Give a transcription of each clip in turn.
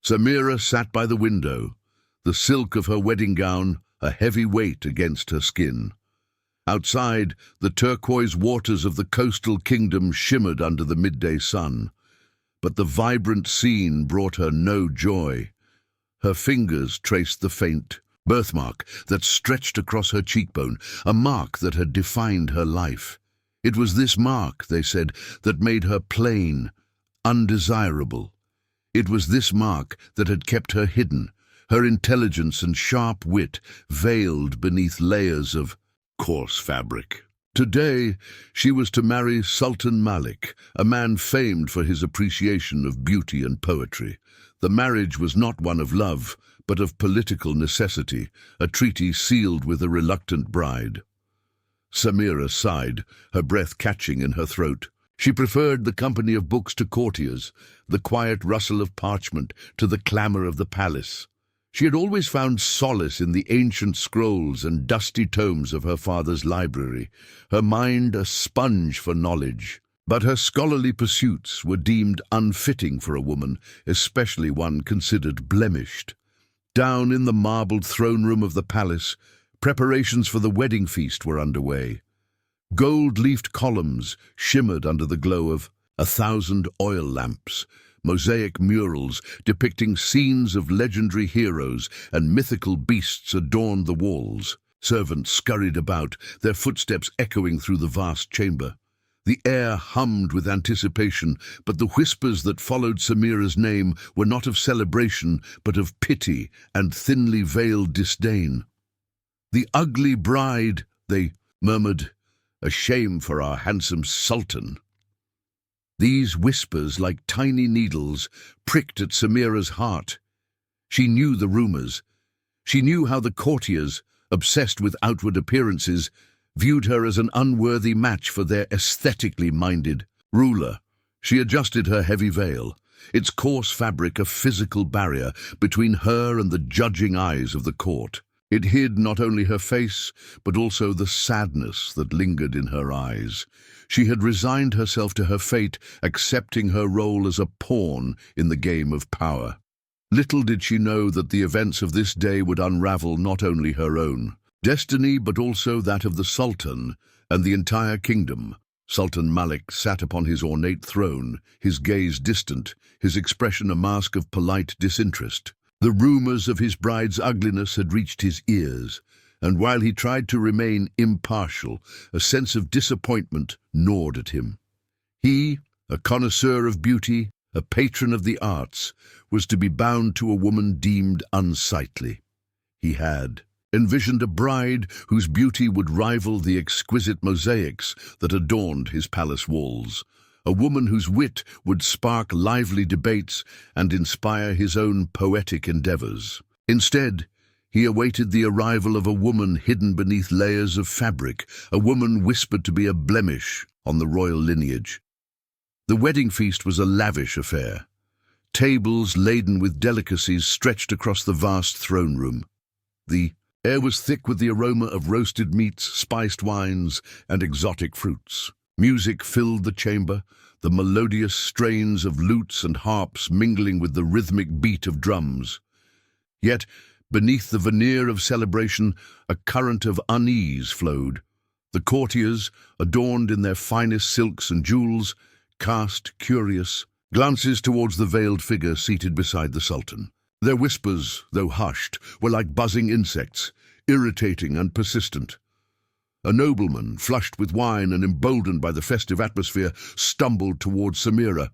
Samira sat by the window, the silk of her wedding gown a heavy weight against her skin. Outside, the turquoise waters of the coastal kingdom shimmered under the midday sun. But the vibrant scene brought her no joy. Her fingers traced the faint birthmark that stretched across her cheekbone, a mark that had defined her life. It was this mark, they said, that made her plain, undesirable. It was this mark that had kept her hidden, her intelligence and sharp wit veiled beneath layers of coarse fabric. Today, she was to marry Sultan Malik, a man famed for his appreciation of beauty and poetry. The marriage was not one of love, but of political necessity, a treaty sealed with a reluctant bride. Samira sighed, her breath catching in her throat. She preferred the company of books to courtiers, the quiet rustle of parchment to the clamor of the palace. She had always found solace in the ancient scrolls and dusty tomes of her father's library, her mind a sponge for knowledge. But her scholarly pursuits were deemed unfitting for a woman, especially one considered blemished. Down in the marbled throne room of the palace, preparations for the wedding feast were underway. Gold-leafed columns shimmered under the glow of 1,000 oil lamps. Mosaic murals depicting scenes of legendary heroes and mythical beasts adorned the walls. Servants scurried about, their footsteps echoing through the vast chamber. The air hummed with anticipation, but the whispers that followed Samira's name were not of celebration, but of pity and thinly veiled disdain. "The ugly bride," they murmured, "a shame for our handsome sultan." These whispers, like tiny needles, pricked at Samira's heart. She knew the rumors. She knew how the courtiers, obsessed with outward appearances, viewed her as an unworthy match for their aesthetically minded ruler. She adjusted her heavy veil, its coarse fabric a physical barrier between her and the judging eyes of the court. It hid not only her face, but also the sadness that lingered in her eyes. She had resigned herself to her fate, accepting her role as a pawn in the game of power. Little did she know that the events of this day would unravel not only her own destiny, but also that of the Sultan and the entire kingdom. Sultan Malik sat upon his ornate throne, his gaze distant, his expression a mask of polite disinterest. The rumors of his bride's ugliness had reached his ears, and while he tried to remain impartial, a sense of disappointment gnawed at him. He, a connoisseur of beauty, a patron of the arts, was to be bound to a woman deemed unsightly. He had envisioned a bride whose beauty would rival the exquisite mosaics that adorned his palace walls, a woman whose wit would spark lively debates and inspire his own poetic endeavors. Instead, he awaited the arrival of a woman hidden beneath layers of fabric, a woman whispered to be a blemish on the royal lineage. The wedding feast was a lavish affair. Tables laden with delicacies stretched across the vast throne room. The air was thick with the aroma of roasted meats, spiced wines, and exotic fruits. Music filled the chamber, the melodious strains of lutes and harps mingling with the rhythmic beat of drums. Yet, beneath the veneer of celebration, a current of unease flowed. The courtiers, adorned in their finest silks and jewels, cast curious glances towards the veiled figure seated beside the Sultan. Their whispers, though hushed, were like buzzing insects, irritating and persistent. A nobleman, flushed with wine and emboldened by the festive atmosphere, stumbled towards Samira.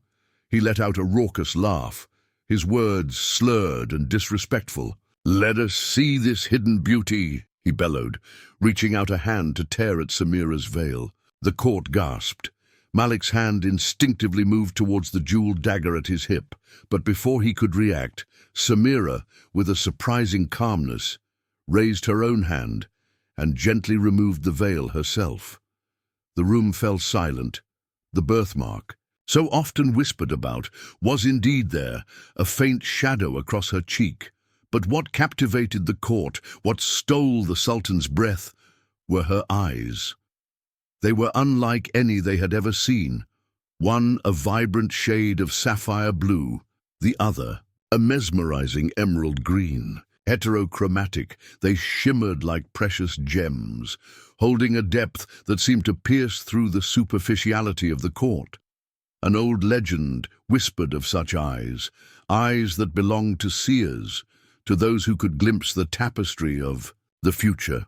He let out a raucous laugh, his words slurred and disrespectful. "Let us see this hidden beauty," he bellowed, reaching out a hand to tear at Samira's veil. The court gasped. Malik's hand instinctively moved towards the jeweled dagger at his hip, but before he could react, Samira, with a surprising calmness, raised her own hand and gently removed the veil herself. The room fell silent. The birthmark, so often whispered about, was indeed there, a faint shadow across her cheek. But what captivated the court, what stole the Sultan's breath, were her eyes. They were unlike any they had ever seen, one a vibrant shade of sapphire blue, the other a mesmerizing emerald green. Heterochromatic, they shimmered like precious gems, holding a depth that seemed to pierce through the superficiality of the court. An old legend whispered of such eyes, eyes that belonged to seers, to those who could glimpse the tapestry of the future.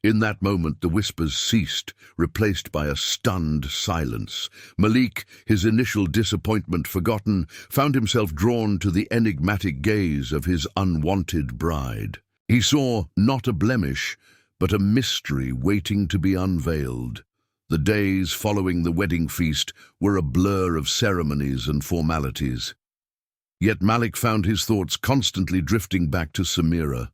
In that moment, the whispers ceased, replaced by a stunned silence. Malik, his initial disappointment forgotten, found himself drawn to the enigmatic gaze of his unwanted bride. He saw not a blemish, but a mystery waiting to be unveiled. The days following the wedding feast were a blur of ceremonies and formalities. Yet Malik found his thoughts constantly drifting back to Samira.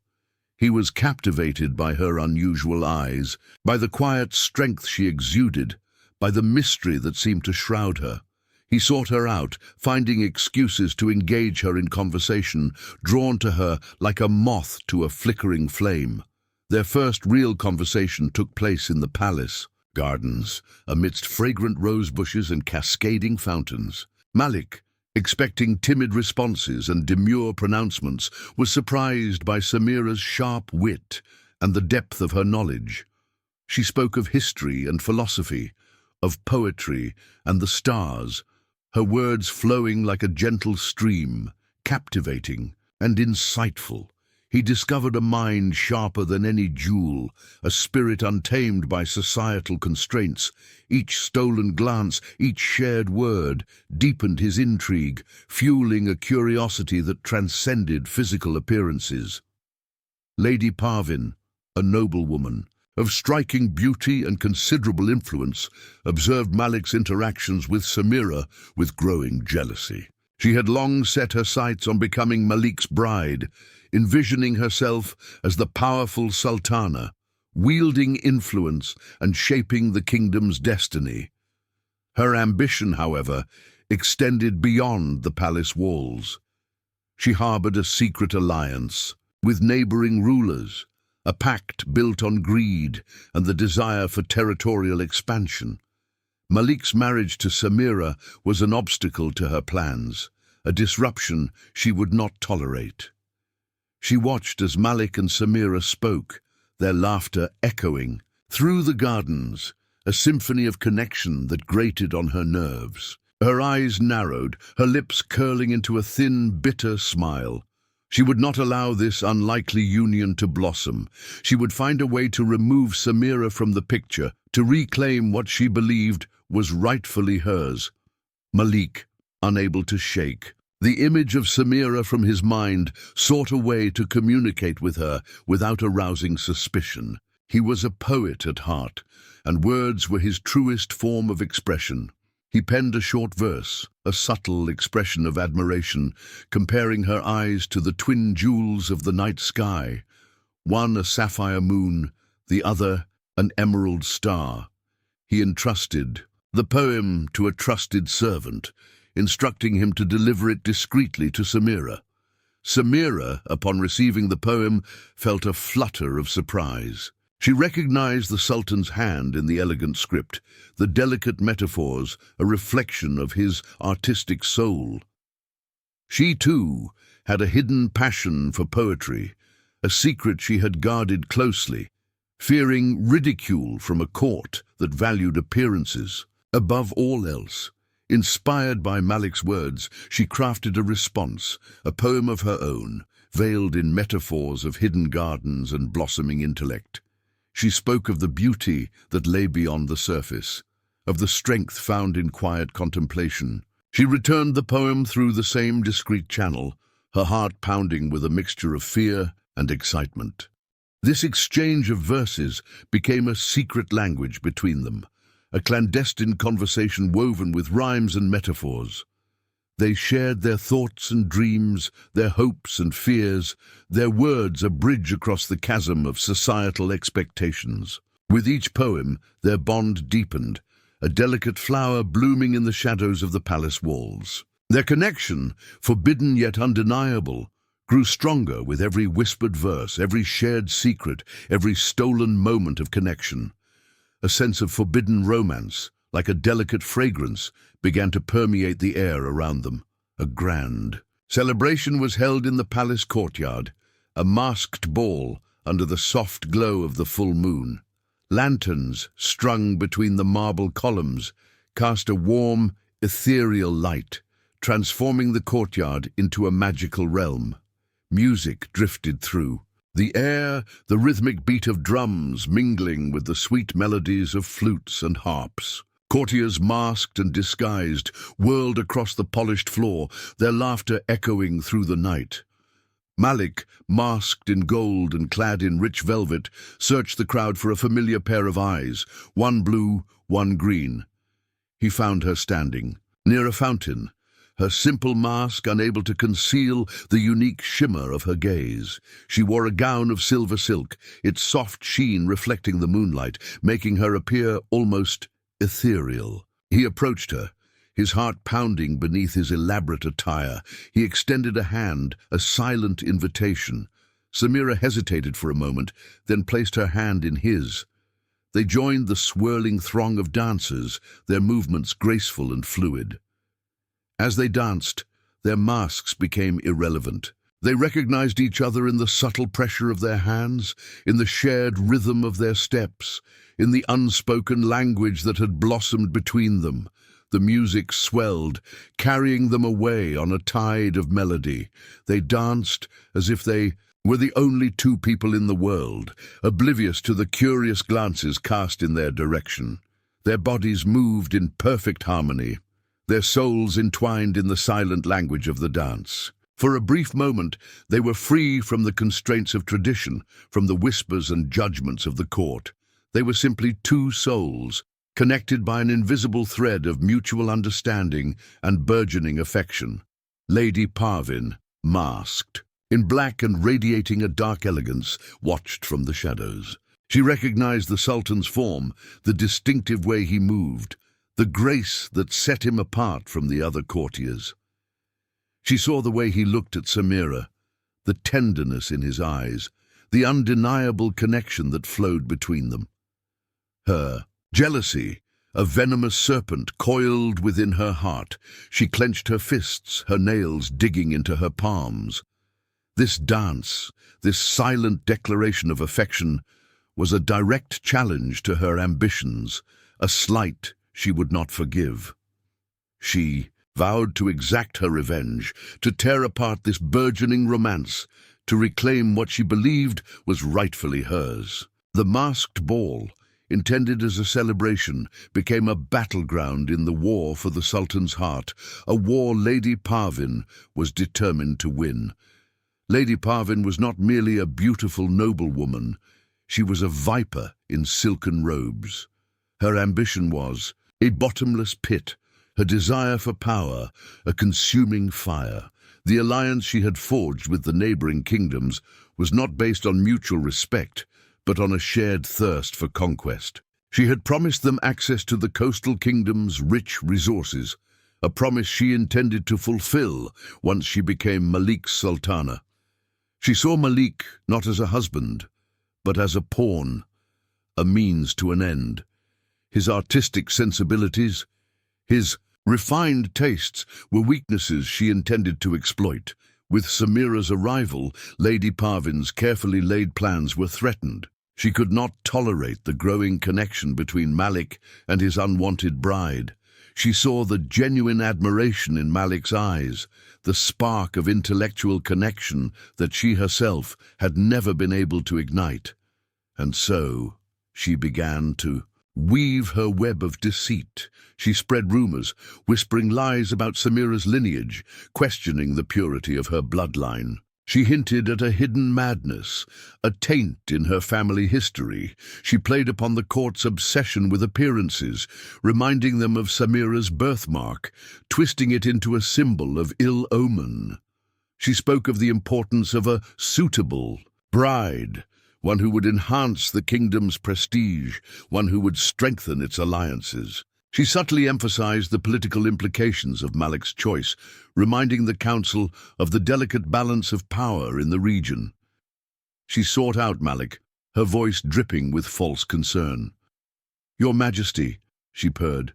He was captivated by her unusual eyes, by the quiet strength she exuded, by the mystery that seemed to shroud her. He sought her out, finding excuses to engage her in conversation, drawn to her like a moth to a flickering flame. Their first real conversation took place in the palace gardens, amidst fragrant rose bushes and cascading fountains. Malik, expecting timid responses and demure pronouncements, was surprised by Samira's sharp wit and the depth of her knowledge. She spoke of history and philosophy, of poetry and the stars, her words flowing like a gentle stream, captivating and insightful. He discovered a mind sharper than any jewel, a spirit untamed by societal constraints. Each stolen glance, each shared word, deepened his intrigue, fueling a curiosity that transcended physical appearances. Lady Parvin, a noblewoman, of striking beauty and considerable influence, observed Malik's interactions with Samira with growing jealousy. She had long set her sights on becoming Malik's bride, envisioning herself as the powerful sultana, wielding influence and shaping the kingdom's destiny. Her ambition, however, extended beyond the palace walls. She harbored a secret alliance with neighboring rulers, a pact built on greed and the desire for territorial expansion. Malik's marriage to Samira was an obstacle to her plans, a disruption she would not tolerate. She watched as Malik and Samira spoke, their laughter echoing through the gardens, a symphony of connection that grated on her nerves. Her eyes narrowed, her lips curling into a thin, bitter smile. She would not allow this unlikely union to blossom. She would find a way to remove Samira from the picture, to reclaim what she believed was rightfully hers. Malik, unable to shake the image of Samira from his mind, sought a way to communicate with her without arousing suspicion. He was a poet at heart, and words were his truest form of expression. He penned a short verse, a subtle expression of admiration, comparing her eyes to the twin jewels of the night sky, one a sapphire moon, the other an emerald star. He entrusted the poem to a trusted servant, instructing him to deliver it discreetly to Samira. Samira, upon receiving the poem, felt a flutter of surprise. She recognized the Sultan's hand in the elegant script, the delicate metaphors, a reflection of his artistic soul. She, too, had a hidden passion for poetry, a secret she had guarded closely, fearing ridicule from a court that valued appearances. Above all else, inspired by Malik's words, she crafted a response, a poem of her own, veiled in metaphors of hidden gardens and blossoming intellect. She spoke of the beauty that lay beyond the surface, of the strength found in quiet contemplation. She returned the poem through the same discreet channel, her heart pounding with a mixture of fear and excitement. This exchange of verses became a secret language between them, a clandestine conversation woven with rhymes and metaphors. They shared their thoughts and dreams, their hopes and fears, their words a bridge across the chasm of societal expectations. With each poem, their bond deepened, a delicate flower blooming in the shadows of the palace walls. Their connection, forbidden yet undeniable, grew stronger with every whispered verse, every shared secret, every stolen moment of connection. A sense of forbidden romance, like a delicate fragrance, began to permeate the air around them, a grand, Celebration was held in the palace courtyard, a masked ball under the soft glow of the full moon. Lanterns, strung between the marble columns, cast a warm, ethereal light, transforming the courtyard into a magical realm. Music drifted through. The air, the rhythmic beat of drums mingling with the sweet melodies of flutes and harps. Courtiers masked and disguised whirled across the polished floor, their laughter echoing through the night. Malik, masked in gold and clad in rich velvet, searched the crowd for a familiar pair of eyes, one blue, one green. He found her standing, near a fountain, her simple mask unable to conceal the unique shimmer of her gaze. She wore a gown of silver silk, its soft sheen reflecting the moonlight, making her appear almost ethereal. He approached her, his heart pounding beneath his elaborate attire. He extended a hand, a silent invitation. Samira hesitated for a moment, then placed her hand in his. They joined the swirling throng of dancers, their movements graceful and fluid. As they danced, their masks became irrelevant. They recognized each other in the subtle pressure of their hands, in the shared rhythm of their steps, in the unspoken language that had blossomed between them. The music swelled, carrying them away on a tide of melody. They danced as if they were the only two people in the world, oblivious to the curious glances cast in their direction. Their bodies moved in perfect harmony, their souls entwined in the silent language of the dance. For a brief moment, they were free from the constraints of tradition, from the whispers and judgments of the court. They were simply two souls, connected by an invisible thread of mutual understanding and burgeoning affection. Lady Parvin, masked, in black and radiating a dark elegance, watched from the shadows. She recognized the Sultan's form, the distinctive way he moved, the grace that set him apart from the other courtiers. She saw the way he looked at Samira, the tenderness in his eyes, the undeniable connection that flowed between them. Her jealousy, a venomous serpent, coiled within her heart. She clenched her fists, her nails digging into her palms. This dance, this silent declaration of affection, was a direct challenge to her ambitions, a slight she would not forgive. She vowed to exact her revenge, to tear apart this burgeoning romance, to reclaim what she believed was rightfully hers. The masked ball, intended as a celebration, became a battleground in the war for the Sultan's heart, a war Lady Parvin was determined to win. Lady Parvin was not merely a beautiful noblewoman, she was a viper in silken robes. Her ambition was a bottomless pit, her desire for power, a consuming fire. The alliance she had forged with the neighboring kingdoms was not based on mutual respect, but on a shared thirst for conquest. She had promised them access to the coastal kingdom's rich resources, a promise she intended to fulfill once she became Malik's sultana. She saw Malik not as a husband, but as a pawn, a means to an end. His artistic sensibilities, his refined tastes were weaknesses she intended to exploit. With Samira's arrival, Lady Parvin's carefully laid plans were threatened. She could not tolerate the growing connection between Malik and his unwanted bride. She saw the genuine admiration in Malik's eyes, the spark of intellectual connection that she herself had never been able to ignite. And so she began to weave her web of deceit. She spread rumors, whispering lies about Samira's lineage, questioning the purity of her bloodline. She hinted at a hidden madness, a taint in her family history. She played upon the court's obsession with appearances, reminding them of Samira's birthmark, twisting it into a symbol of ill omen. She spoke of the importance of a suitable bride, one who would enhance the kingdom's prestige, one who would strengthen its alliances. She subtly emphasized the political implications of Malik's choice, reminding the council of the delicate balance of power in the region. She sought out Malik, her voice dripping with false concern. "Your Majesty," she purred,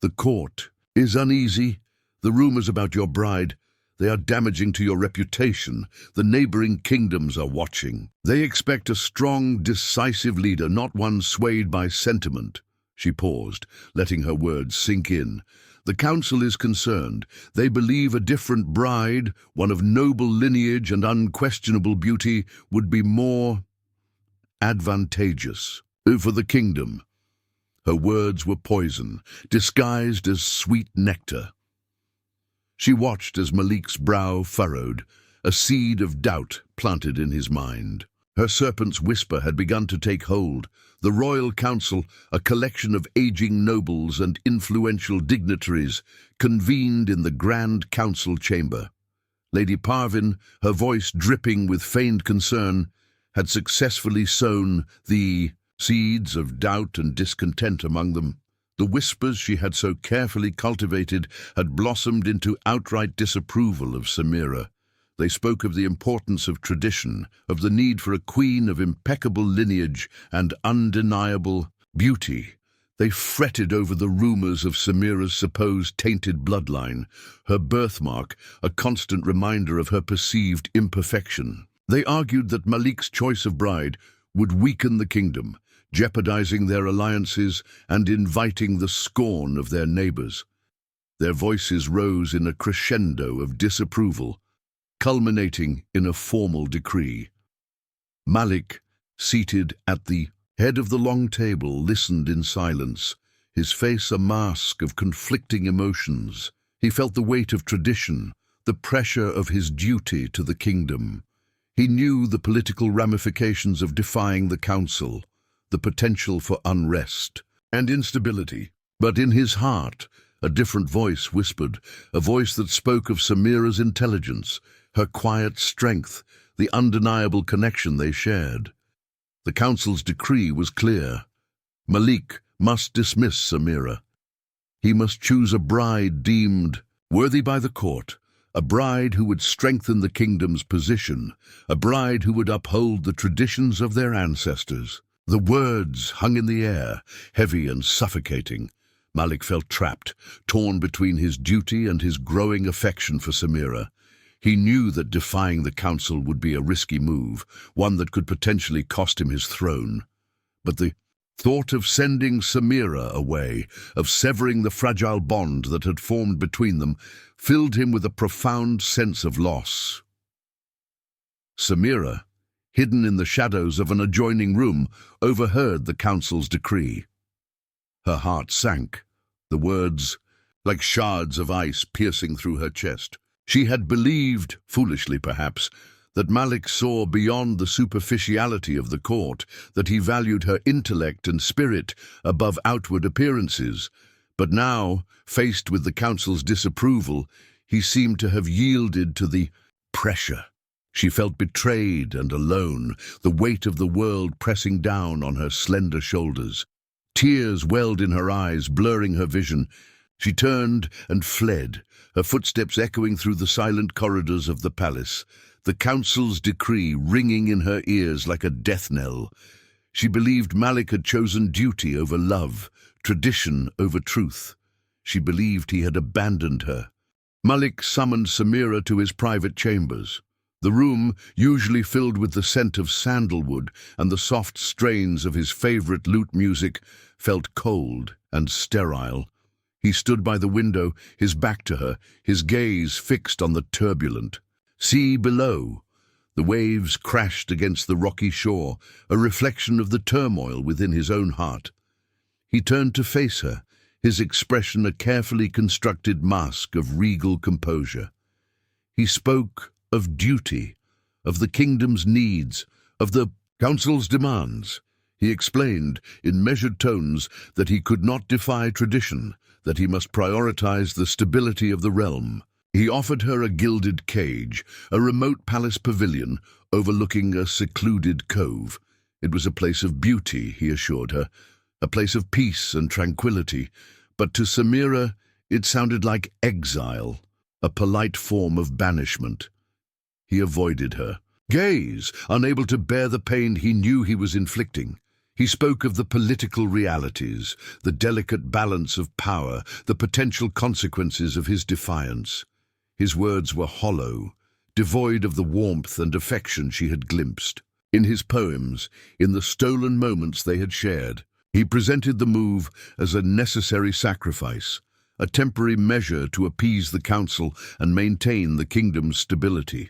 "the court is uneasy. The rumors about your bride, They are damaging to your reputation. The neighboring kingdoms are watching. They expect a strong, decisive leader, not one swayed by sentiment." She paused, letting her words sink in. "The council is concerned. They believe a different bride, one of noble lineage and unquestionable beauty, would be more advantageous for the kingdom." Her words were poison, disguised as sweet nectar. She watched as Malik's brow furrowed, a seed of doubt planted in his mind. Her serpent's whisper had begun to take hold. The royal council, a collection of aging nobles and influential dignitaries, convened in the grand council chamber. Lady Parvin, her voice dripping with feigned concern, had successfully sown the seeds of doubt and discontent among them. The whispers she had so carefully cultivated had blossomed into outright disapproval of Samira. They spoke of the importance of tradition, of the need for a queen of impeccable lineage and undeniable beauty. They fretted over the rumors of Samira's supposed tainted bloodline, her birthmark, a constant reminder of her perceived imperfection. They argued that Malik's choice of bride would weaken the kingdom, jeopardizing their alliances and inviting the scorn of their neighbors. Their voices rose in a crescendo of disapproval, culminating in a formal decree. Malik, seated at the head of the long table, listened in silence, his face a mask of conflicting emotions. He felt the weight of tradition, the pressure of his duty to the kingdom. He knew the political ramifications of defying the council, the potential for unrest and instability. But in his heart, a different voice whispered, a voice that spoke of Samira's intelligence, her quiet strength, the undeniable connection they shared. The council's decree was clear. Malik must dismiss Samira. He must choose a bride deemed worthy by the court, a bride who would strengthen the kingdom's position, a bride who would uphold the traditions of their ancestors. The words hung in the air, heavy and suffocating. Malik felt trapped, torn between his duty and his growing affection for Samira. He knew that defying the council would be a risky move, one that could potentially cost him his throne. But the thought of sending Samira away, of severing the fragile bond that had formed between them, filled him with a profound sense of loss. Samira, hidden in the shadows of an adjoining room, overheard the council's decree. Her heart sank, the words like shards of ice piercing through her chest. She had believed, foolishly perhaps, that Malik saw beyond the superficiality of the court, that he valued her intellect and spirit above outward appearances. But now, faced with the council's disapproval, he seemed to have yielded to the pressure. She felt betrayed and alone, the weight of the world pressing down on her slender shoulders. Tears welled in her eyes, blurring her vision. She turned and fled, her footsteps echoing through the silent corridors of the palace, the council's decree ringing in her ears like a death knell. She believed Malik had chosen duty over love, tradition over truth. She believed he had abandoned her. Malik summoned Samira to his private chambers. The room, usually filled with the scent of sandalwood and the soft strains of his favorite lute music, felt cold and sterile. He stood by the window, his back to her, his gaze fixed on the turbulent sea below. The waves crashed against the rocky shore, a reflection of the turmoil within his own heart. He turned to face her, his expression a carefully constructed mask of regal composure. He spoke of duty, of the kingdom's needs, of the council's demands. He explained, in measured tones, that he could not defy tradition, that he must prioritize the stability of the realm. He offered her a gilded cage, a remote palace pavilion overlooking a secluded cove. It was a place of beauty, he assured her, a place of peace and tranquility, but to Samira it sounded like exile, a polite form of banishment. He avoided her gaze, unable to bear the pain he knew he was inflicting. He spoke of the political realities, the delicate balance of power, the potential consequences of his defiance. His words were hollow, devoid of the warmth and affection she had glimpsed. In his poems, in the stolen moments they had shared, he presented the move as a necessary sacrifice, a temporary measure to appease the council and maintain the kingdom's stability.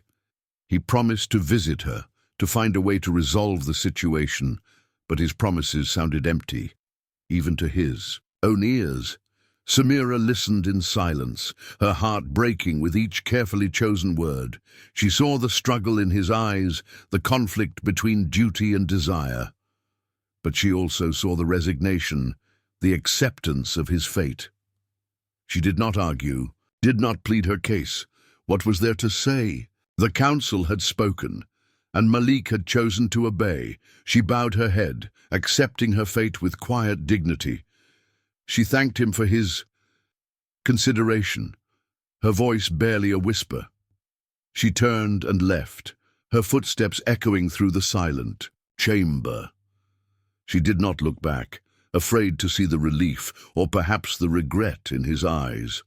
He promised to visit her, to find a way to resolve the situation, but his promises sounded empty, even to his own ears. Samira listened in silence, her heart breaking with each carefully chosen word. She saw the struggle in his eyes, the conflict between duty and desire. But she also saw the resignation, the acceptance of his fate. She did not argue, did not plead her case. What was there to say? The council had spoken, and Malik had chosen to obey. She bowed her head, accepting her fate with quiet dignity. She thanked him for his consideration, her voice barely a whisper. She turned and left, her footsteps echoing through the silent chamber. She did not look back, afraid to see the relief or perhaps the regret in his eyes.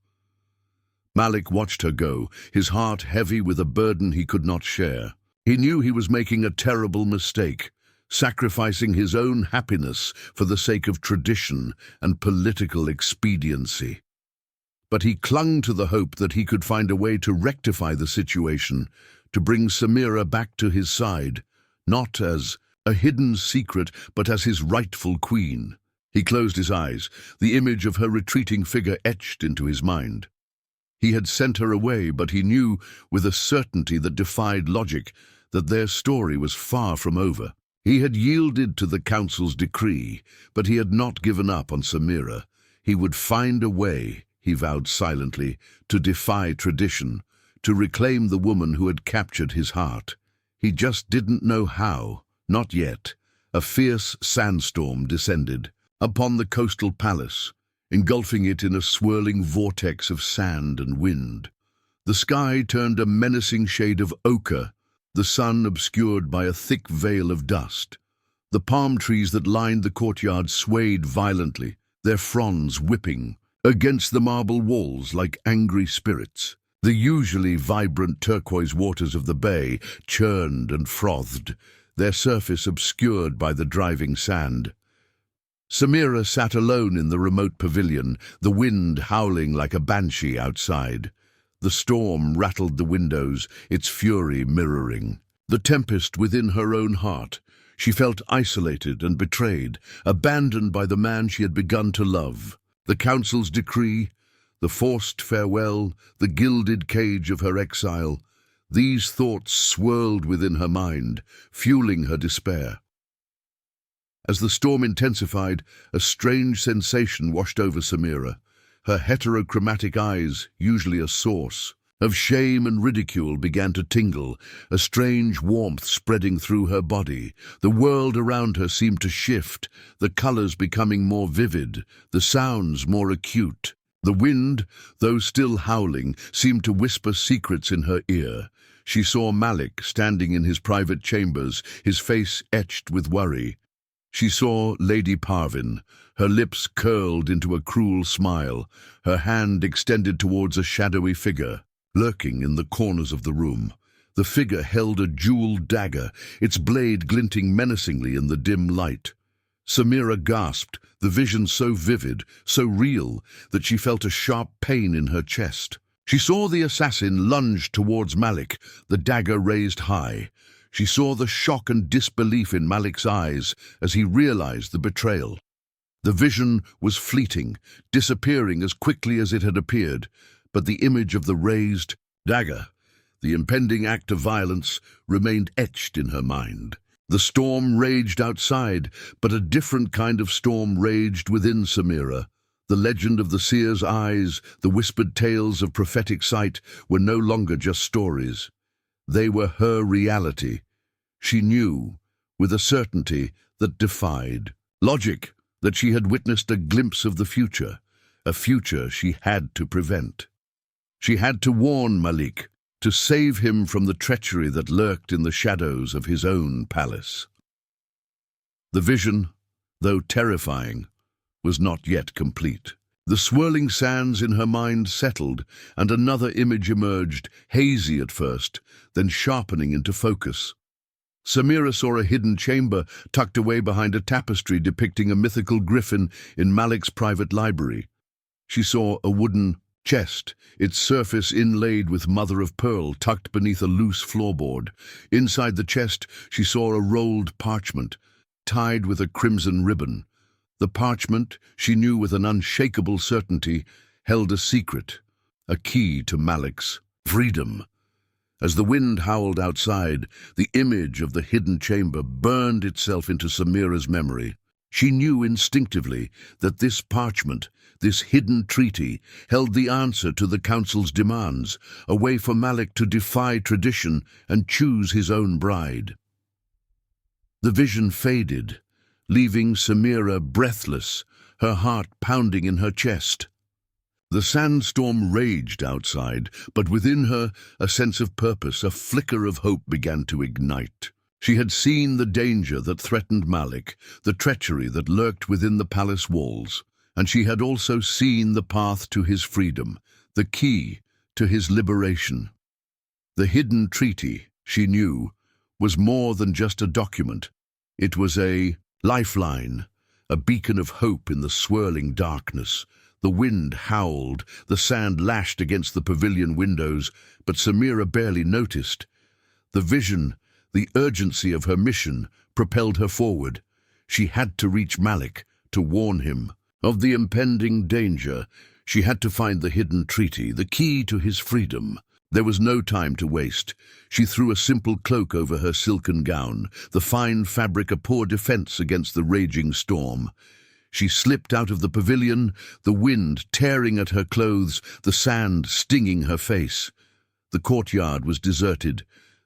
Malik watched her go, his heart heavy with a burden he could not share. He knew he was making a terrible mistake, sacrificing his own happiness for the sake of tradition and political expediency. But he clung to the hope that he could find a way to rectify the situation, to bring Samira back to his side, not as a hidden secret, but as his rightful queen. He closed his eyes, the image of her retreating figure etched into his mind. He had sent her away, but he knew, with a certainty that defied logic, that their story was far from over. He had yielded to the council's decree, but he had not given up on Samira. He would find a way, he vowed silently, to defy tradition, to reclaim the woman who had captured his heart. He just didn't know how, not yet. A fierce sandstorm descended upon the coastal palace, engulfing it in a swirling vortex of sand and wind. The sky turned a menacing shade of ochre, the sun obscured by a thick veil of dust. The palm trees that lined the courtyard swayed violently, their fronds whipping against the marble walls like angry spirits. The usually vibrant turquoise waters of the bay churned and frothed, their surface obscured by the driving sand. Samira sat alone in the remote pavilion, the wind howling like a banshee outside. The storm rattled the windows, its fury mirroring the tempest within her own heart. She felt isolated and betrayed, abandoned by the man she had begun to love. The council's decree, the forced farewell, the gilded cage of her exile, these thoughts swirled within her mind, fueling her despair. As the storm intensified, a strange sensation washed over Samira. Her heterochromatic eyes, usually a source of shame and ridicule, began to tingle, a strange warmth spreading through her body. The world around her seemed to shift, the colors becoming more vivid, the sounds more acute. The wind, though still howling, seemed to whisper secrets in her ear. She saw Malik standing in his private chambers, his face etched with worry. She saw Lady Parvin, her lips curled into a cruel smile, her hand extended towards a shadowy figure, lurking in the corners of the room. The figure held a jeweled dagger, its blade glinting menacingly in the dim light. Samira gasped, the vision so vivid, so real, that she felt a sharp pain in her chest. She saw the assassin lunge towards Malik, the dagger raised high. She saw the shock and disbelief in Malik's eyes as he realized the betrayal. The vision was fleeting, disappearing as quickly as it had appeared, but the image of the raised dagger, the impending act of violence, remained etched in her mind. The storm raged outside, but a different kind of storm raged within Samira. The legend of the seer's eyes, the whispered tales of prophetic sight, were no longer just stories. They were her reality. She knew, with a certainty that defied logic, that she had witnessed a glimpse of the future, a future she had to prevent. She had to warn Malik, to save him from the treachery that lurked in the shadows of his own palace. The vision, though terrifying, was not yet complete. The swirling sands in her mind settled, and another image emerged, hazy at first, then sharpening into focus. Samira saw a hidden chamber tucked away behind a tapestry depicting a mythical griffin in Malik's private library. She saw a wooden chest, its surface inlaid with mother-of-pearl tucked beneath a loose floorboard. Inside the chest, she saw a rolled parchment, tied with a crimson ribbon. The parchment, she knew with an unshakable certainty, held a secret, a key to Malik's freedom. As the wind howled outside, the image of the hidden chamber burned itself into Samira's memory. She knew instinctively that this parchment, this hidden treaty, held the answer to the council's demands, a way for Malik to defy tradition and choose his own bride. The vision faded, leaving Samira breathless, her heart pounding in her chest. The sandstorm raged outside, but within her, a sense of purpose, a flicker of hope began to ignite. She had seen the danger that threatened Malik, the treachery that lurked within the palace walls, and she had also seen the path to his freedom, the key to his liberation. The hidden treaty, she knew, was more than just a document. It was a lifeline, a beacon of hope in the swirling darkness. The wind howled, the sand lashed against the pavilion windows, but Samira barely noticed. The vision, the urgency of her mission, propelled her forward. She had to reach Malik, to warn him of the impending danger. She had to find the hidden treaty, the key to his freedom. There was no time to waste. She threw a simple cloak over her silken gown, the fine fabric a poor defense against the raging storm. She slipped out of the pavilion, the wind tearing at her clothes, the sand stinging her face. The courtyard was deserted,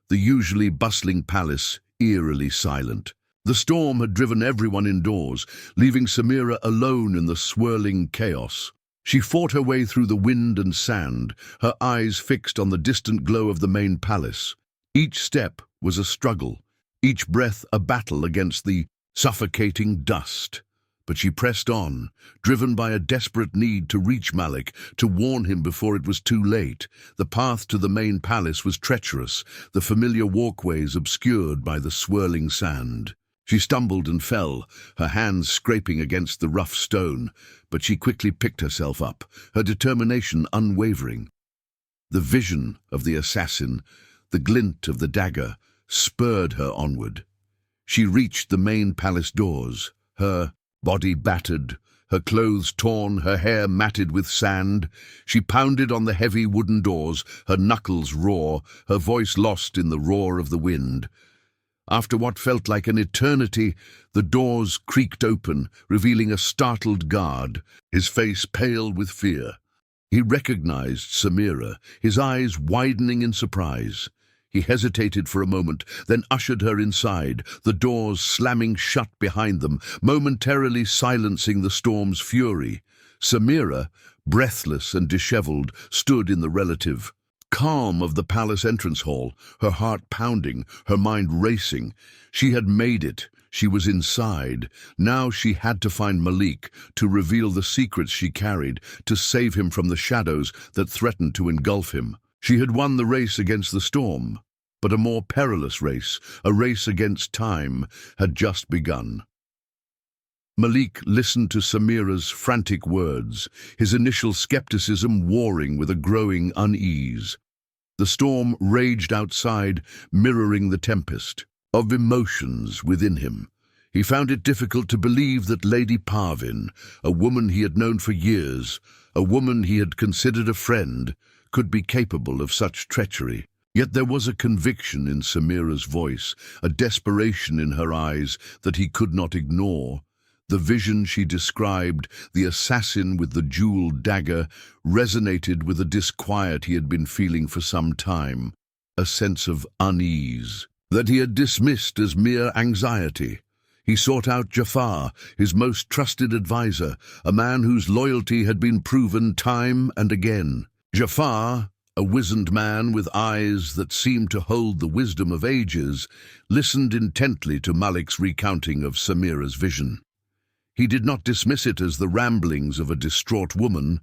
the usually bustling palace eerily silent. The storm had driven everyone indoors, leaving Samira alone in the swirling chaos. She fought her way through the wind and sand, her eyes fixed on the distant glow of the main palace. Each step was a struggle, each breath a battle against the suffocating dust. But she pressed on, driven by a desperate need to reach Malik, to warn him before it was too late. The path to the main palace was treacherous, the familiar walkways obscured by the swirling sand. She stumbled and fell, her hands scraping against the rough stone, but she quickly picked herself up, her determination unwavering. The vision of the assassin, the glint of the dagger, spurred her onward. She reached the main palace doors, her body battered, her clothes torn, her hair matted with sand. She pounded on the heavy wooden doors, her knuckles raw, her voice lost in the roar of the wind. After what felt like an eternity, the doors creaked open, revealing a startled guard, his face pale with fear. He recognized Samira, his eyes widening in surprise. He hesitated for a moment, then ushered her inside, the doors slamming shut behind them, momentarily silencing the storm's fury. Samira, breathless and disheveled, stood in the relative calm of the palace entrance hall, her heart pounding, her mind racing. She had made it. She was inside. Now she had to find Malik, to reveal the secrets she carried, to save him from the shadows that threatened to engulf him. She had won the race against the storm, but a more perilous race, a race against time, had just begun. Malik listened to Samira's frantic words, his initial skepticism warring with a growing unease. The storm raged outside, mirroring the tempest of emotions within him. He found it difficult to believe that Lady Parvin, a woman he had known for years, a woman he had considered a friend, could be capable of such treachery. Yet there was a conviction in Samira's voice, a desperation in her eyes that he could not ignore. The vision she described, the assassin with the jeweled dagger, resonated with a disquiet he had been feeling for some time, a sense of unease that he had dismissed as mere anxiety. He sought out Jafar, his most trusted advisor, a man whose loyalty had been proven time and again. Jafar, a wizened man with eyes that seemed to hold the wisdom of ages, listened intently to Malik's recounting of Samira's vision. He did not dismiss it as the ramblings of a distraught woman,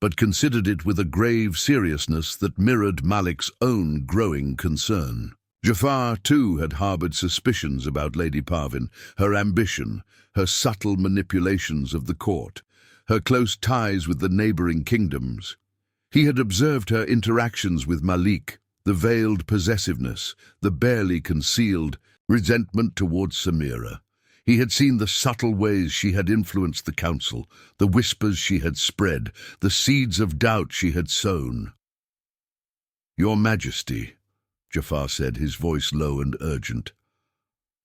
but considered it with a grave seriousness that mirrored Malik's own growing concern. Jafar, too, had harbored suspicions about Lady Parvin, her ambition, her subtle manipulations of the court, her close ties with the neighboring kingdoms. He had observed her interactions with Malik, the veiled possessiveness, the barely concealed resentment towards Samira. He had seen the subtle ways she had influenced the council, the whispers she had spread, the seeds of doubt she had sown. "Your Majesty," Jafar said, his voice low and urgent,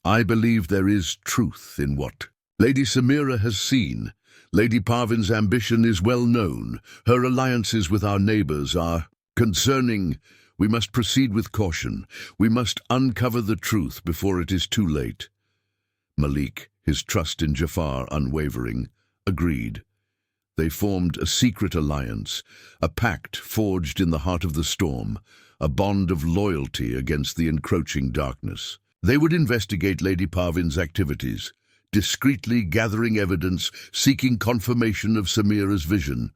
"I believe there is truth in what Lady Samira has seen. Lady Parvin's ambition is well known. Her alliances with our neighbors are concerning. We must proceed with caution. We must uncover the truth before it is too late." Malik, his trust in Jafar unwavering, agreed. They formed a secret alliance, a pact forged in the heart of the storm, a bond of loyalty against the encroaching darkness. They would investigate Lady Parvin's activities, discreetly gathering evidence, seeking confirmation of Samira's vision.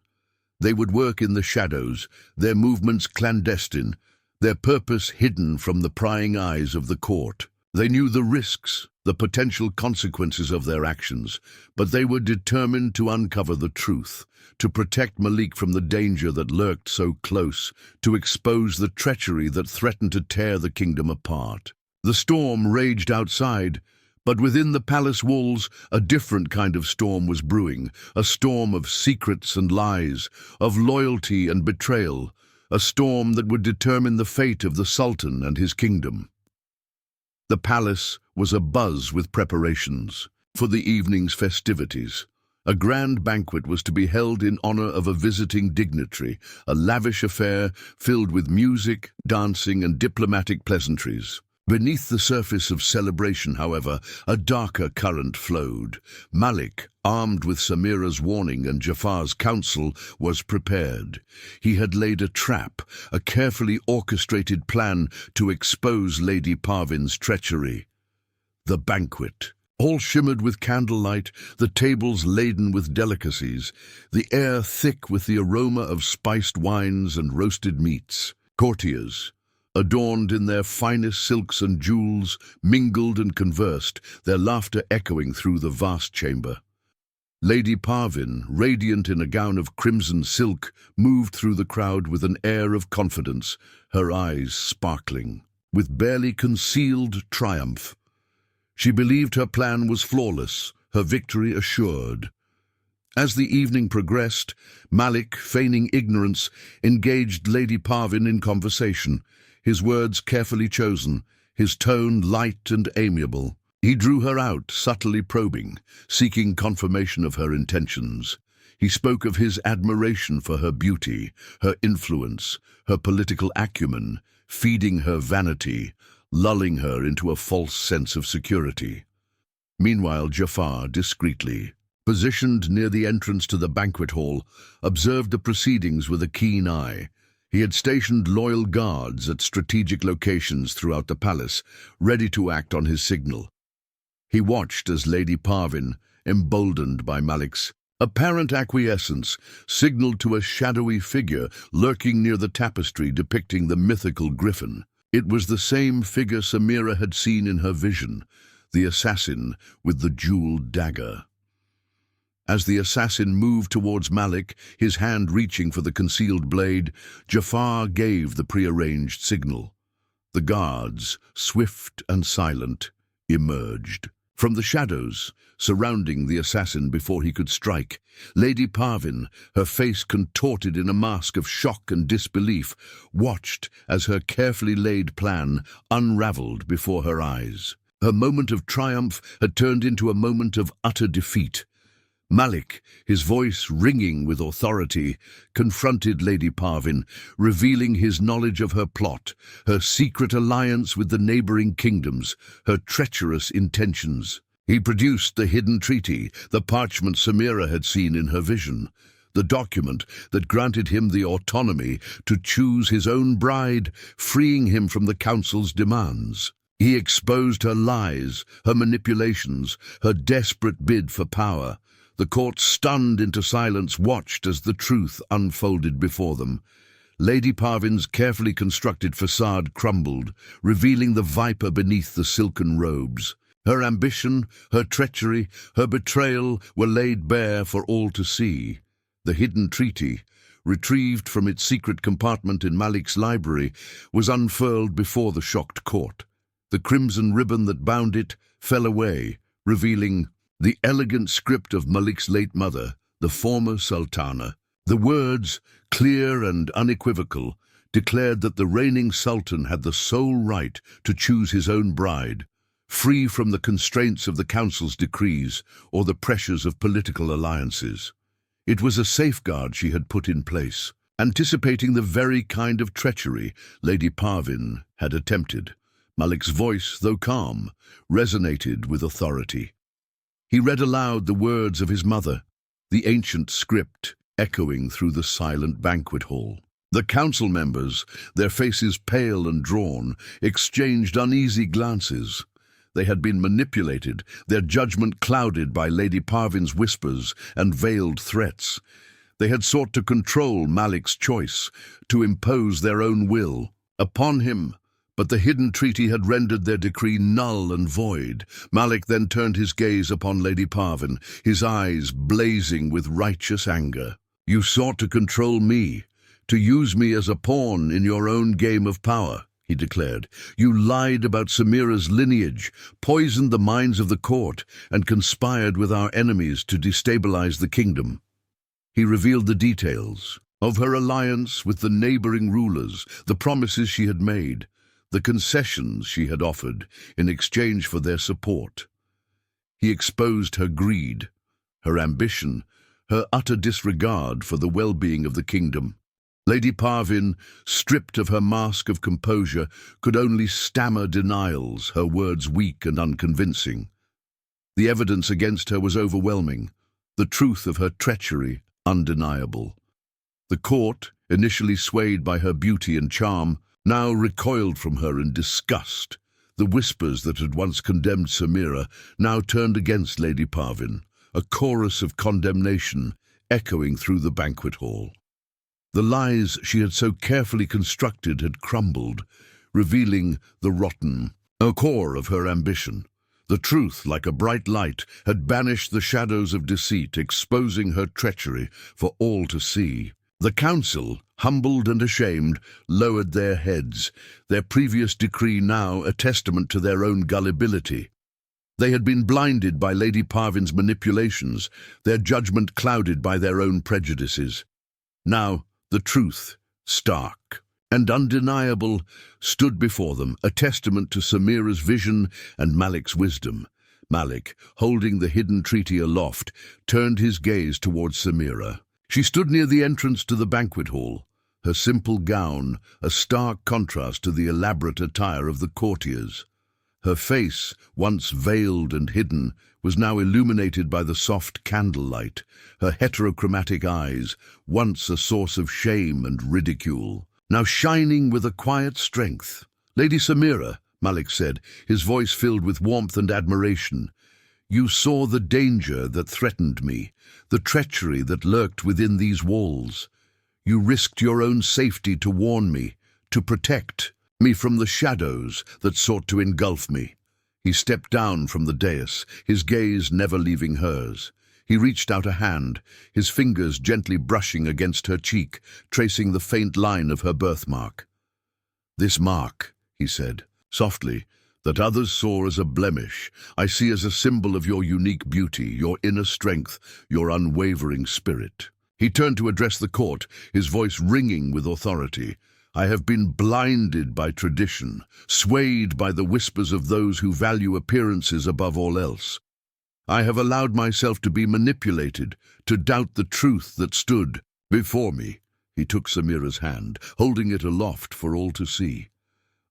They would work in the shadows, their movements clandestine, their purpose hidden from the prying eyes of the court. They knew the risks, the potential consequences of their actions, but they were determined to uncover the truth, to protect Malik from the danger that lurked so close, to expose the treachery that threatened to tear the kingdom apart. The storm raged outside, but within the palace walls a different kind of storm was brewing, a storm of secrets and lies, of loyalty and betrayal, a storm that would determine the fate of the Sultan and his kingdom. The palace was abuzz with preparations for the evening's festivities. A grand banquet was to be held in honor of a visiting dignitary, a lavish affair filled with music, dancing, and diplomatic pleasantries. Beneath the surface of celebration, however, a darker current flowed. Malik, armed with Samira's warning and Jafar's counsel, was prepared. He had laid a trap, a carefully orchestrated plan to expose Lady Parvin's treachery. The banquet. All shimmered with candlelight, the tables laden with delicacies, the air thick with the aroma of spiced wines and roasted meats. Courtiers, adorned in their finest silks and jewels, mingled and conversed, their laughter echoing through the vast chamber. Lady Parvin, radiant in a gown of crimson silk, moved through the crowd with an air of confidence, her eyes sparkling with barely concealed triumph. She believed her plan was flawless, her victory assured. As the evening progressed, Malik, feigning ignorance, engaged Lady Parvin in conversation, his words carefully chosen, his tone light and amiable. He drew her out, subtly probing, seeking confirmation of her intentions. He spoke of his admiration for her beauty, her influence, her political acumen, feeding her vanity, lulling her into a false sense of security. Meanwhile, Jafar, discreetly, positioned near the entrance to the banquet hall, observed the proceedings with a keen eye. He had stationed loyal guards at strategic locations throughout the palace, ready to act on his signal. He watched as Lady Parvin, emboldened by Malik's apparent acquiescence, signaled to a shadowy figure lurking near the tapestry depicting the mythical griffin. It was the same figure Samira had seen in her vision, the assassin with the jeweled dagger. As the assassin moved towards Malik, his hand reaching for the concealed blade, Jafar gave the prearranged signal. The guards, swift and silent, emerged. From the shadows surrounding the assassin before he could strike, Lady Parvin, her face contorted in a mask of shock and disbelief, watched as her carefully laid plan unraveled before her eyes. Her moment of triumph had turned into a moment of utter defeat. Malik, his voice ringing with authority, confronted Lady Parvin, revealing his knowledge of her plot, her secret alliance with the neighboring kingdoms, her treacherous intentions. He produced the hidden treaty, the parchment Samira had seen in her vision, the document that granted him the autonomy to choose his own bride, freeing him from the council's demands. He exposed her lies, her manipulations, her desperate bid for power. The court, stunned into silence, watched as the truth unfolded before them. Lady Parvin's carefully constructed facade crumbled, revealing the viper beneath the silken robes. Her ambition, her treachery, her betrayal were laid bare for all to see. The hidden treaty, retrieved from its secret compartment in Malik's library, was unfurled before the shocked court. The crimson ribbon that bound it fell away, revealing the elegant script of Malik's late mother, the former Sultana. The words, clear and unequivocal, declared that the reigning Sultan had the sole right to choose his own bride, free from the constraints of the council's decrees or the pressures of political alliances. It was a safeguard she had put in place, anticipating the very kind of treachery Lady Parvin had attempted. Malik's voice, though calm, resonated with authority. He read aloud the words of his mother, the ancient script echoing through the silent banquet hall. The council members, their faces pale and drawn, exchanged uneasy glances. They had been manipulated, their judgment clouded by Lady Parvin's whispers and veiled threats. They had sought to control Malik's choice, to impose their own will upon him. But the hidden treaty had rendered their decree null and void. Malik then turned his gaze upon Lady Parvin, his eyes blazing with righteous anger. "You sought to control me, to use me as a pawn in your own game of power," he declared. "You lied about Samira's lineage, poisoned the minds of the court, and conspired with our enemies to destabilize the kingdom." He revealed the details of her alliance with the neighboring rulers, the promises she had made, the concessions she had offered in exchange for their support. He exposed her greed, her ambition, her utter disregard for the well-being of the kingdom. Lady Parvin, stripped of her mask of composure, could only stammer denials, her words weak and unconvincing. The evidence against her was overwhelming, the truth of her treachery undeniable. The court, initially swayed by her beauty and charm, now recoiled from her in disgust. The whispers that had once condemned Samira now turned against Lady Parvin, a chorus of condemnation echoing through the banquet hall. The lies she had so carefully constructed had crumbled, revealing the rotten core of her ambition. The truth, like a bright light, had banished the shadows of deceit, exposing her treachery for all to see. The council, humbled and ashamed, lowered their heads, their previous decree now a testament to their own gullibility. They had been blinded by Lady Parvin's manipulations, their judgment clouded by their own prejudices. Now, the truth, stark and undeniable, stood before them, a testament to Samira's vision and Malik's wisdom. Malik, holding the hidden treaty aloft, turned his gaze towards Samira. She stood near the entrance to the banquet hall, her simple gown a stark contrast to the elaborate attire of the courtiers. Her face, once veiled and hidden, was now illuminated by the soft candlelight, her heterochromatic eyes, once a source of shame and ridicule, now shining with a quiet strength. "Lady Samira," Malik said, his voice filled with warmth and admiration, "you saw the danger that threatened me, the treachery that lurked within these walls. You risked your own safety to warn me, to protect me from the shadows that sought to engulf me." He stepped down from the dais, his gaze never leaving hers. He reached out a hand, his fingers gently brushing against her cheek, tracing the faint line of her birthmark. "This mark," he said, softly, "that others saw as a blemish, I see as a symbol of your unique beauty, your inner strength, your unwavering spirit." He turned to address the court, his voice ringing with authority. "I have been blinded by tradition, swayed by the whispers of those who value appearances above all else. I have allowed myself to be manipulated, to doubt the truth that stood before me." He took Samira's hand, holding it aloft for all to see.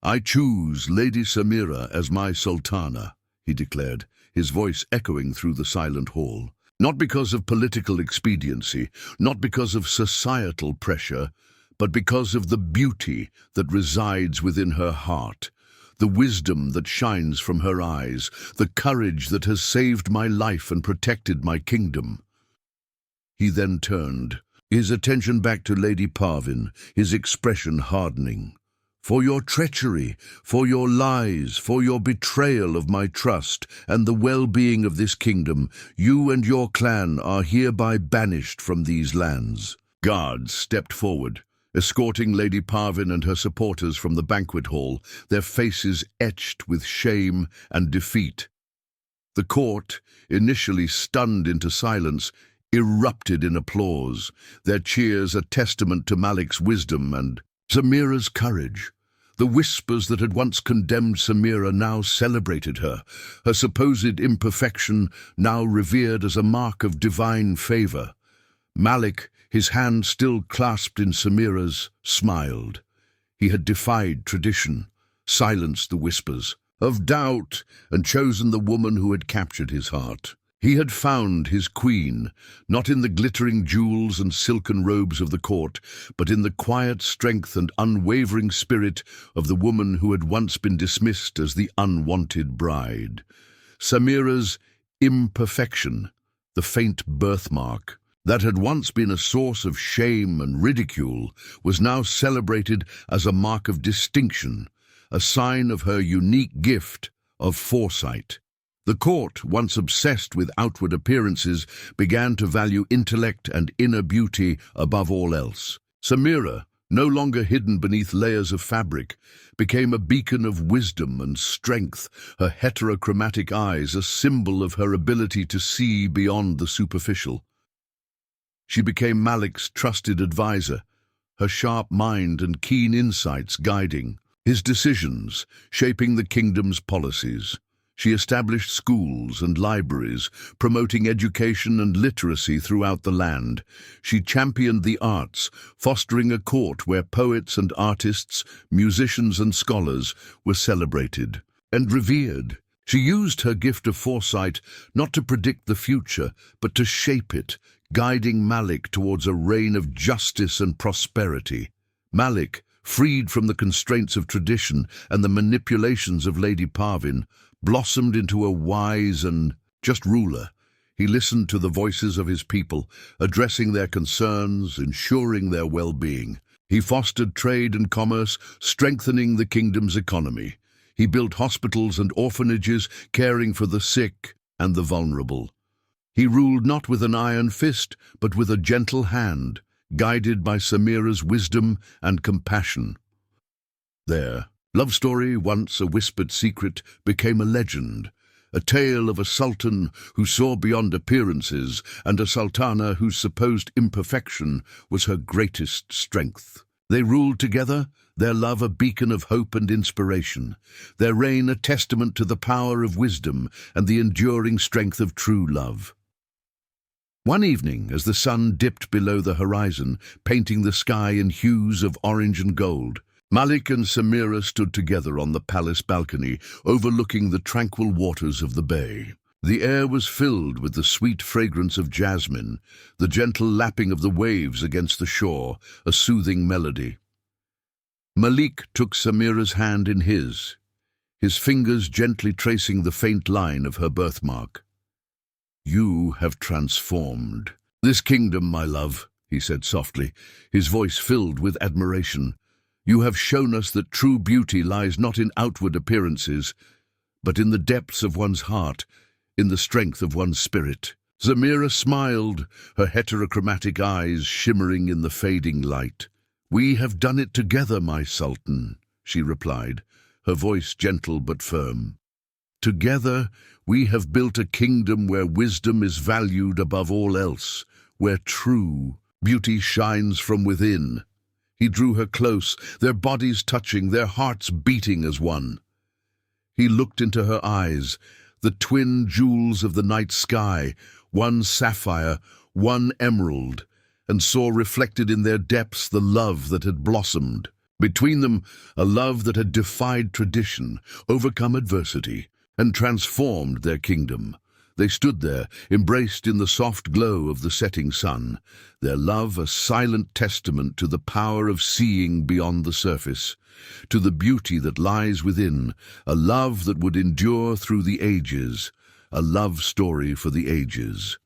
"I choose Lady Samira as my sultana," he declared, his voice echoing through the silent hall. "Not because of political expediency, not because of societal pressure, but because of the beauty that resides within her heart, the wisdom that shines from her eyes, the courage that has saved my life and protected my kingdom." He then turned, his attention back to Lady Parvin, his expression hardening. "For your treachery, for your lies, for your betrayal of my trust and the well-being of this kingdom, you and your clan are hereby banished from these lands." Guards stepped forward, escorting Lady Parvin and her supporters from the banquet hall, their faces etched with shame and defeat. The court, initially stunned into silence, erupted in applause, their cheers a testament to Malik's wisdom and Samira's courage. The whispers that had once condemned Samira now celebrated her, her supposed imperfection now revered as a mark of divine favor. Malik, his hand still clasped in Samira's, smiled. He had defied tradition, silenced the whispers of doubt, and chosen the woman who had captured his heart. He had found his queen, not in the glittering jewels and silken robes of the court, but in the quiet strength and unwavering spirit of the woman who had once been dismissed as the unwanted bride. Samira's imperfection, the faint birthmark, that had once been a source of shame and ridicule, was now celebrated as a mark of distinction, a sign of her unique gift of foresight. The court, once obsessed with outward appearances, began to value intellect and inner beauty above all else. Samira, no longer hidden beneath layers of fabric, became a beacon of wisdom and strength, her heterochromatic eyes a symbol of her ability to see beyond the superficial. She became Malik's trusted advisor, her sharp mind and keen insights guiding his decisions, shaping the kingdom's policies. She established schools and libraries, promoting education and literacy throughout the land. She championed the arts, fostering a court where poets and artists, musicians and scholars were celebrated and revered. She used her gift of foresight not to predict the future, but to shape it, guiding Malik towards a reign of justice and prosperity. Malik, freed from the constraints of tradition and the manipulations of Lady Parvin, blossomed into a wise and just ruler. He listened to the voices of his people, addressing their concerns, ensuring their well-being. He fostered trade and commerce, strengthening the kingdom's economy. He built hospitals and orphanages, caring for the sick and the vulnerable. He ruled not with an iron fist, but with a gentle hand, guided by Samira's wisdom and compassion. Their love story, once a whispered secret, became a legend, a tale of a sultan who saw beyond appearances and a sultana whose supposed imperfection was her greatest strength. They ruled together, their love a beacon of hope and inspiration, their reign a testament to the power of wisdom and the enduring strength of true love. One evening, as the sun dipped below the horizon, painting the sky in hues of orange and gold, Malik and Samira stood together on the palace balcony, overlooking the tranquil waters of the bay. The air was filled with the sweet fragrance of jasmine, the gentle lapping of the waves against the shore, a soothing melody. Malik took Samira's hand in his fingers gently tracing the faint line of her birthmark. "You have transformed this kingdom, my love," he said softly, his voice filled with admiration. "You have shown us that true beauty lies not in outward appearances, but in the depths of one's heart, in the strength of one's spirit." Samira smiled, her heterochromatic eyes shimmering in the fading light. "We have done it together, my Sultan," she replied, her voice gentle but firm. "Together, we have built a kingdom where wisdom is valued above all else, where true beauty shines from within." He drew her close, their bodies touching, their hearts beating as one. He looked into her eyes, the twin jewels of the night sky, one sapphire, one emerald, and saw reflected in their depths the love that had blossomed. Between them, a love that had defied tradition, overcome adversity, and transformed their kingdom. They stood there, embraced in the soft glow of the setting sun, their love a silent testament to the power of seeing beyond the surface, to the beauty that lies within, a love that would endure through the ages, a love story for the ages.